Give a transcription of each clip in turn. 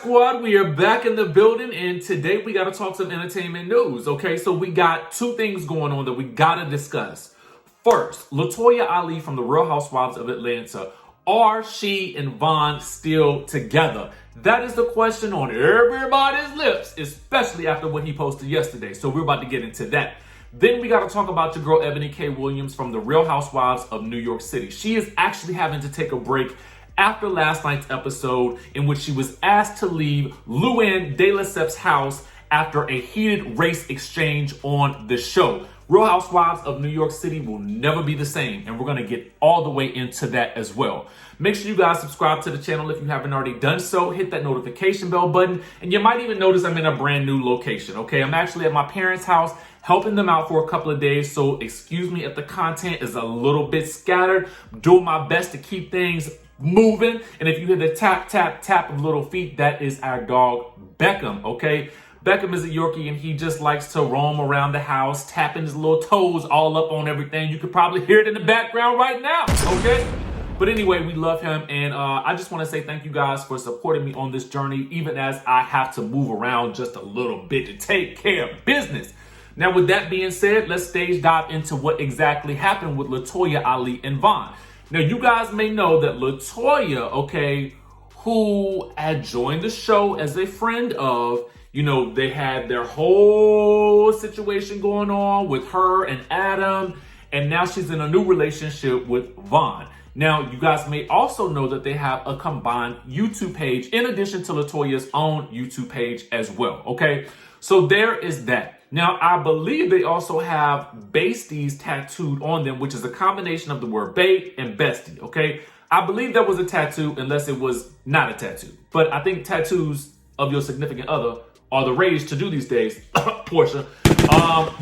Squad, we are back in the building, and today we got to talk some entertainment news, okay? So we got two things going on that we got to discuss. First, LATOYA Ali from the Real Housewives of Atlanta. Are she and Von still together? That is the question on everybody's lips, especially after what he posted yesterday. So we're about to get into that. Then we got to talk about your girl Ebony K. Williams from the Real Housewives of New York City. She is actually having to take a break after last night's episode in which she was asked to leave Luann de Lesseps' house after a heated race exchange on the show. Real Housewives of New York City will never be the same, and we're going to get all the way into that as well. Make sure you guys subscribe to the channel if you haven't already done so. Hit that notification bell button, and you might even notice I'm in a brand new location, okay? I'm actually at my parents' house helping them out for a couple of days, so excuse me if the content is a little bit scattered. I'm doing my best to keep things moving, and if you hear the tap, tap, tap of little feet, that is our dog, Beckham, okay? Beckham is a Yorkie, and he just likes to roam around the house, tapping his little toes all up on everything. You could probably hear it in the background right now, okay? But anyway, we love him, and I just want to say thank you guys for supporting me on this journey, even as I have to move around just a little bit to take care of business. Now, with that being said, let's stage dive into what exactly happened with LATOYA Ali and Von. Now, you guys may know that LATOYA, okay, who had joined the show as a friend of, you know, they had their whole situation going on with her and Adam, and now she's in a new relationship with Von. Now, you guys may also know that they have a combined YouTube page in addition to LATOYA's own YouTube page as well, okay? So there is that. Now, I believe they also have besties tattooed on them, which is a combination of the word bae and bestie, okay? I believe that was a tattoo unless it was not a tattoo. But I think tattoos of your significant other are the rage to do these days, Porsha.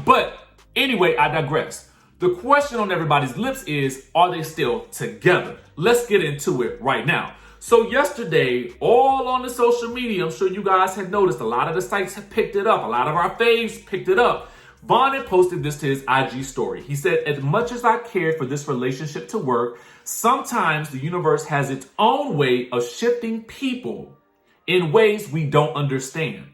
But anyway, I digress. The question on everybody's lips is, are they still together? Let's get into it right now. So yesterday, all on the social media, I'm sure you guys have noticed, a lot of the sites have picked it up. A lot of our faves picked it up. Von had posted this to his IG story. He said, as much as I cared for this relationship to work, sometimes the universe has its own way of shifting people in ways we don't understand.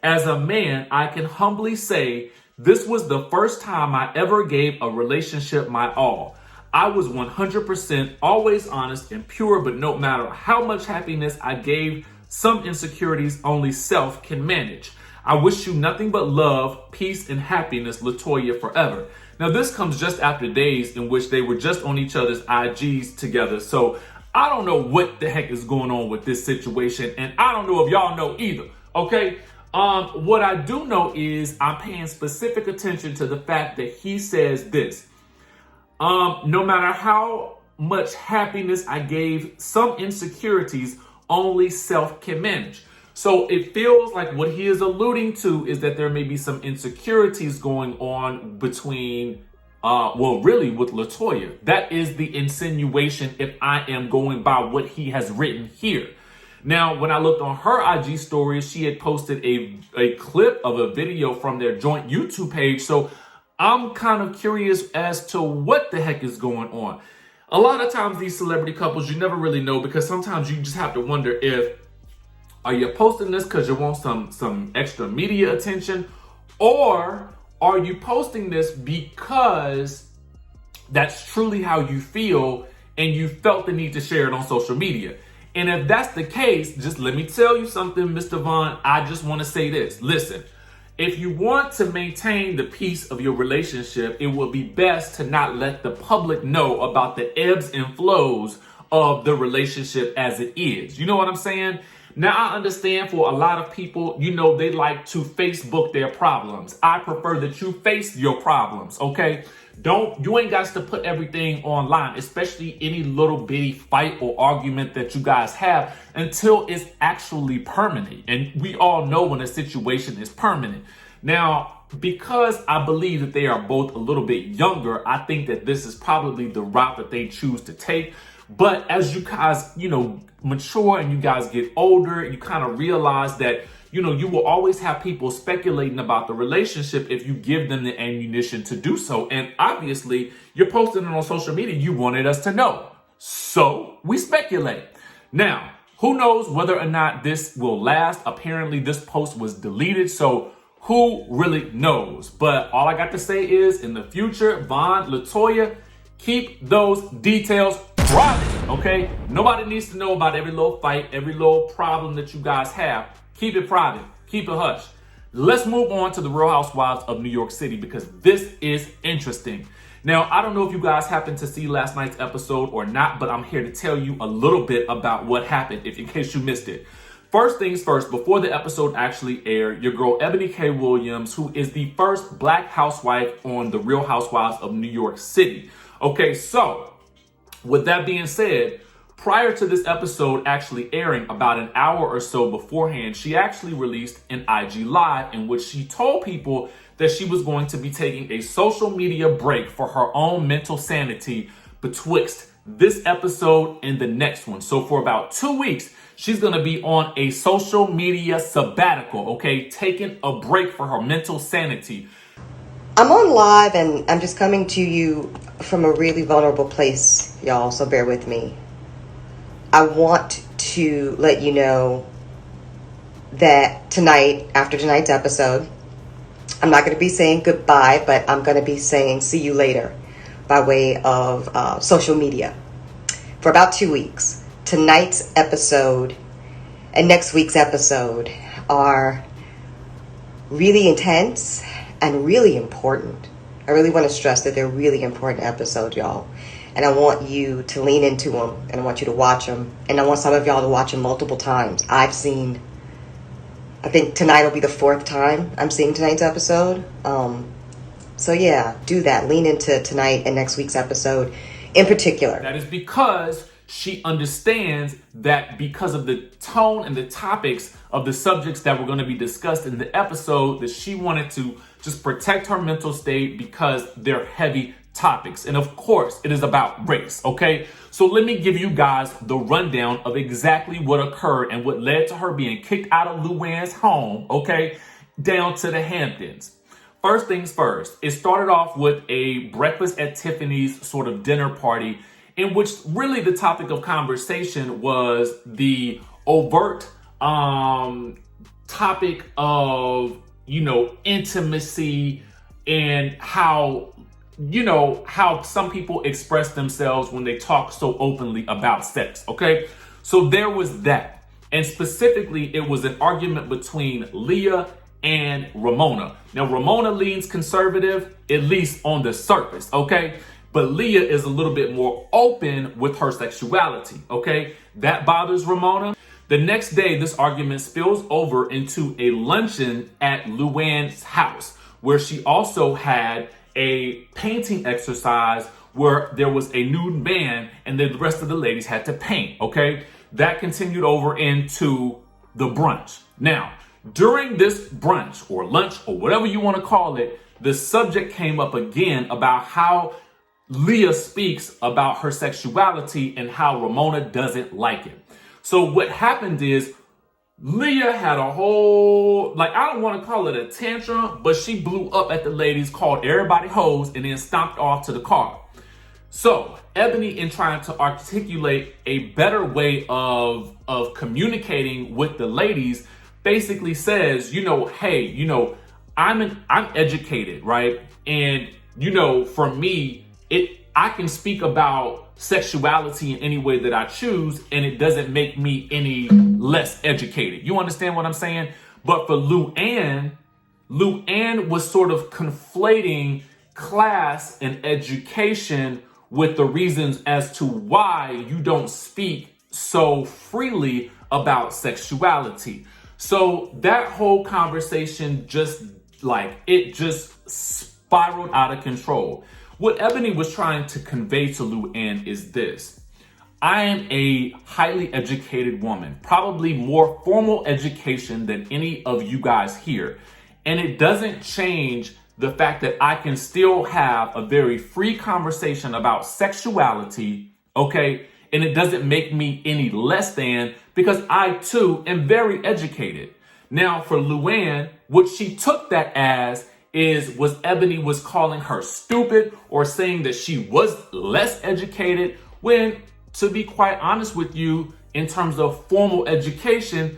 As a man, I can humbly say this was the first time I ever gave a relationship my all. I was 100% always honest and pure, but no matter how much happiness I gave, some insecurities only self can manage. I wish you nothing but love, peace, and happiness, LATOYA, forever. Now, this comes just after days in which they were just on each other's IGs together. So I don't know what the heck is going on with this situation, and I don't know if y'all know either, okay? What I do know is I'm paying specific attention to the fact that he says this. No matter how much happiness I gave, some insecurities only self can manage. So it feels like what he is alluding to is that there may be some insecurities going on between, really with LATOYA. That is the insinuation if I am going by what he has written here. Now, when I looked on her IG stories, she had posted a clip of a video from their joint YouTube page. So I'm kind of curious as to what the heck is going on. A lot of times these celebrity couples, you never really know, because sometimes you just have to wonder if, are you posting this because you want some extra media attention? Or are you posting this because that's truly how you feel and you felt the need to share it on social media? And if that's the case, just let me tell you something, Mr. Von. I just want to say this. Listen. If you want to maintain the peace of your relationship, it will be best to not let the public know about the ebbs and flows of the relationship as it is. You know what I'm saying? Now, I understand for a lot of people, you know, they like to Facebook their problems. I prefer that you face your problems, okay? You ain't got to put everything online, especially any little bitty fight or argument that you guys have, until it's actually permanent. And we all know when a situation is permanent. Now, because I believe that they are both a little bit younger, I think that this is probably the route that they choose to take. But as you guys, you know, mature and you guys get older, you kind of realize that, you know, you will always have people speculating about the relationship if you give them the ammunition to do so. And obviously, you're posting it on social media. You wanted us to know. So we speculate. Now, Who knows whether or not this will last? Apparently, this post was deleted, so who really knows? But all I got to say is, in the future, Von, LaToya, keep those details private, okay? Nobody needs to know about every little fight, every little problem that you guys have. Keep it private. Keep it hush. Let's move on to the Real Housewives of New York City, because this is interesting. Now, I don't know if you guys happened to see last night's episode or not, but I'm here to tell you a little bit about what happened, in case you missed it. First things first, before the episode actually aired, your girl Ebony K. Williams, who is the first Black housewife on the Real Housewives of New York City. Okay, so with that being said, prior to this episode actually airing, about an hour or so beforehand, she actually released an IG Live in which she told people that she was going to be taking a social media break for her own mental sanity betwixt this episode and the next one. So for about 2 weeks, she's going to be on a social media sabbatical, okay? Taking a break for her mental sanity. I'm on live and I'm just coming to you from a really vulnerable place, y'all, so bear with me. I want to let you know that tonight, after tonight's episode, I'm not going to be saying goodbye, but I'm going to be saying see you later by way of social media for about 2 weeks. Tonight's episode and next week's episode are really intense and really important. I really want to stress that they're really important episodes, y'all. And I want you to lean into them, and I want you to watch them. And I want some of y'all to watch them multiple times. I think tonight will be the 4th time I'm seeing tonight's episode. So yeah, do that. Lean into tonight and next week's episode in particular. That is because she understands that because of the tone and the topics of the subjects that were going to be discussed in the episode, that she wanted to just protect her mental state because they're heavy topics. And of course, it is about race, okay? So let me give you guys the rundown of exactly what occurred and what led to her being kicked out of Luann's home, okay, down to the Hamptons. First things first, it started off with a breakfast at Tiffany's sort of dinner party, in which really the topic of conversation was the overt topic of, intimacy and how some people express themselves when they talk so openly about sex, okay? So there was that. And specifically, it was an argument between Leah and Ramona. Now, Ramona leans conservative, at least on the surface, okay? But Leah is a little bit more open with her sexuality, okay? That bothers Ramona. The next day, this argument spills over into a luncheon at Luann's house, where she also had a painting exercise where there was a nude man and the rest of the ladies had to paint, okay? That continued over into the brunch. Now, during this brunch or lunch or whatever you want to call it, the subject came up again about how Leah speaks about her sexuality and how Ramona doesn't like it. So what happened is Leah had a whole, I don't want to call it a tantrum, but she blew up at the ladies, called everybody hoes, and then stomped off to the car. So Ebony, in trying to articulate a better way of communicating with the ladies, basically says, hey, I'm educated, right? And, for me, I can speak about sexuality in any way that I choose, and it doesn't make me any less educated. You understand what I'm saying? But for Luann was sort of conflating class and education with the reasons as to why you don't speak so freely about sexuality. So that whole conversation just spiraled out of control. What Ebony was trying to convey to Luann is this: I am a highly educated woman, probably more formal education than any of you guys here. And it doesn't change the fact that I can still have a very free conversation about sexuality, okay? And it doesn't make me any less than, because I too am very educated. Now for Luann, what she took that as was Ebony was calling her stupid or saying that she was less educated, when, to be quite honest with you, in terms of formal education,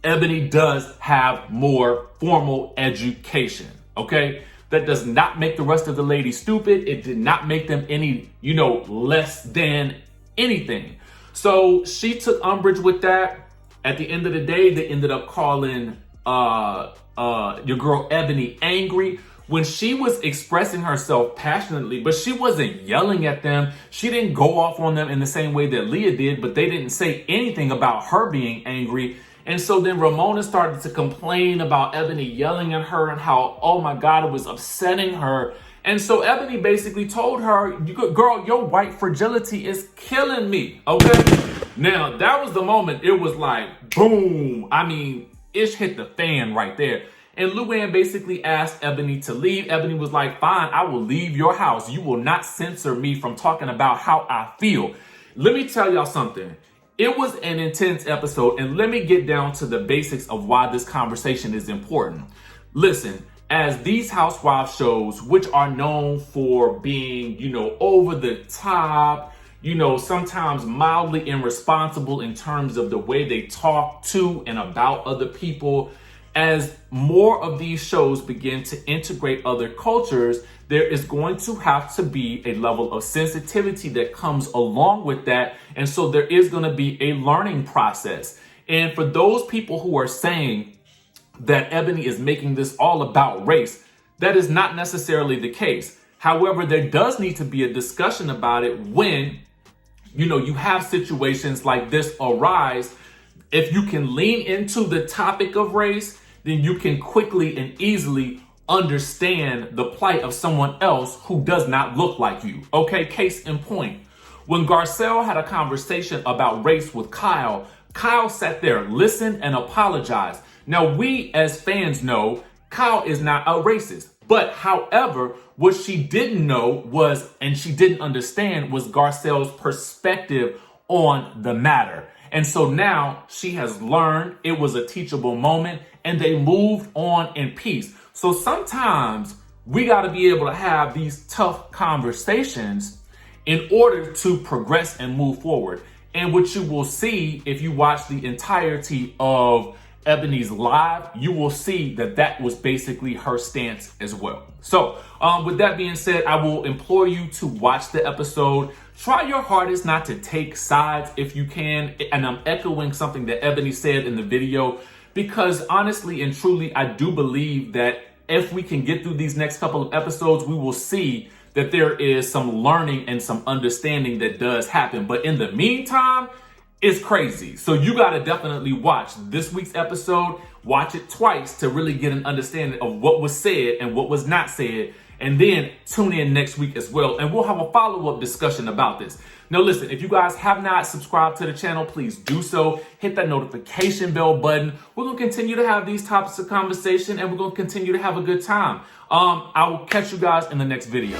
Ebony does have more formal education, okay? That does not make the rest of the ladies stupid. It did not make them any, less than anything. So she took umbrage with that. At the end of the day, they ended up calling your girl Ebony angry when she was expressing herself passionately, but she wasn't yelling at them. She didn't go off on them in the same way that Leah did, but they didn't say anything about her being angry. And so then Ramona started to complain about Ebony yelling at her and how, oh my God, it was upsetting her. And so Ebony basically told her, girl, your white fragility is killing me, okay? Now, that was the moment. It was like, boom. I mean, ish hit the fan right there. And Luann basically asked Ebony to leave. Ebony was like, fine, I will leave your house. You will not censor me from talking about how I feel. Let me tell y'all something. It was an intense episode, and let me get down to the basics of why this conversation is important. Listen, as these Housewives shows, which are known for being, over the top, sometimes mildly irresponsible in terms of the way they talk to and about other people, as more of these shows begin to integrate other cultures, there is going to have to be a level of sensitivity that comes along with that. And so there is going to be a learning process. And for those people who are saying that Ebony is making this all about race, that is not necessarily the case. However, there does need to be a discussion about it when, you have situations like this arise. If you can lean into the topic of race, then you can quickly and easily understand the plight of someone else who does not look like you. Okay, case in point. When Garcelle had a conversation about race with Kyle sat there, listened, and apologized. Now, we as fans know Kyle is not a racist. But however, what she didn't know was, and she didn't understand, was Garcelle's perspective on the matter. And so now she has learned. It was a teachable moment, and they moved on in peace. So sometimes we got to be able to have these tough conversations in order to progress and move forward. And what you will see if you watch the entirety of Ebony's live, you will see that that was basically her stance as well. So with that being said, I will implore you to watch the episode. Try your hardest not to take sides if you can. And I'm echoing something that Ebony said in the video, because honestly and truly, I do believe that if we can get through these next couple of episodes, we will see that there is some learning and some understanding that does happen. But in the meantime, it's crazy. So you got to definitely watch this week's episode, watch it twice to really get an understanding of what was said and what was not said. And then tune in next week as well. And we'll have a follow-up discussion about this. Now, listen, if you guys have not subscribed to the channel, please do so. Hit that notification bell button. We're going to continue to have these topics of conversation, and we're going to continue to have a good time. I will catch you guys in the next video.